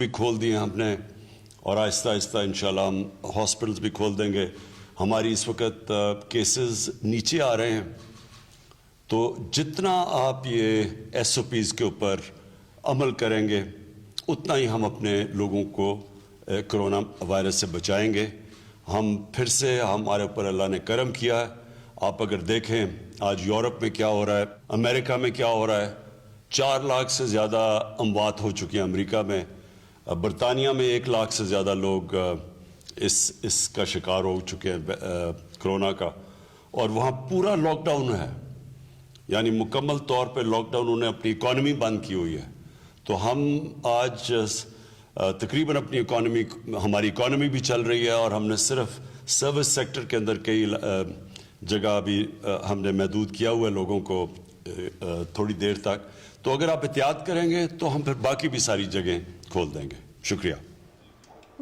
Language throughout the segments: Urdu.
بھی کھول دیے ہم نے اور آہستہ آہستہ انشاءاللہ ہم ہاسپٹلز بھی کھول دیں گے. ہماری اس وقت کیسز نیچے آ رہے ہیں، تو جتنا آپ یہ ایس او پیز کے اوپر عمل کریں گے اتنا ہی ہم اپنے لوگوں کو کرونا وائرس سے بچائیں گے. ہم پھر سے ہمارے اوپر اللہ نے کرم کیا ہے. آپ اگر دیکھیں آج یورپ میں کیا ہو رہا ہے، امریکہ میں کیا ہو رہا ہے، 4 لاکھ سے زیادہ اموات ہو چکی ہیں امریکہ میں. برطانیہ میں 1 لاکھ سے زیادہ لوگ اس کا شکار ہو چکے ہیں کرونا کا، اور وہاں پورا لاک ڈاؤن ہے، یعنی مکمل طور پہ لاک ڈاؤن، انہوں نے اپنی اکانومی بند کی ہوئی ہے. تو ہم آج تقریباً اپنی اکانومی، ہماری اکانومی بھی چل رہی ہے، اور ہم نے صرف سروس سیکٹر کے اندر کئی جگہ بھی ہم نے محدود کیا ہوا ہے لوگوں کو تھوڑی دیر تک. تو اگر آپ احتیاط کریں گے تو ہم پھر باقی بھی ساری جگہیں کھول دیں گے. شکریہ.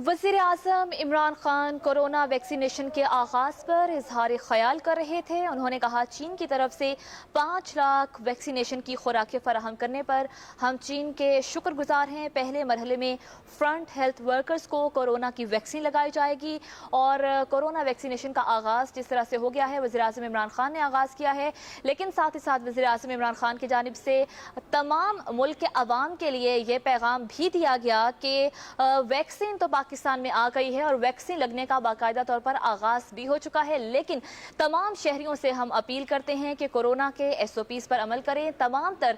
وزیر اعظم عمران خان کورونا ویکسینیشن کے آغاز پر اظہار خیال کر رہے تھے. انہوں نے کہا چین کی طرف سے 5 لاکھ ویکسینیشن کی خوراکیں فراہم کرنے پر ہم چین کے شکر گزار ہیں. پہلے مرحلے میں فرنٹ ہیلتھ ورکرز کو کورونا کی ویکسین لگائی جائے گی، اور کورونا ویکسینیشن کا آغاز جس طرح سے ہو گیا ہے، وزیر اعظم عمران خان نے آغاز کیا ہے، لیکن ساتھ ہی ساتھ وزیر اعظم عمران خان کی جانب سے تمام ملک کے عوام کے لیے یہ پیغام بھی دیا گیا کہ ویکسین تو پاکستان میں آ گئی ہے اور ویکسین لگنے کا باقاعدہ طور پر آغاز بھی ہو چکا ہے، لیکن تمام شہریوں سے ہم اپیل کرتے ہیں کہ کورونا کے ایس او پیز پر عمل کریں. تمام تر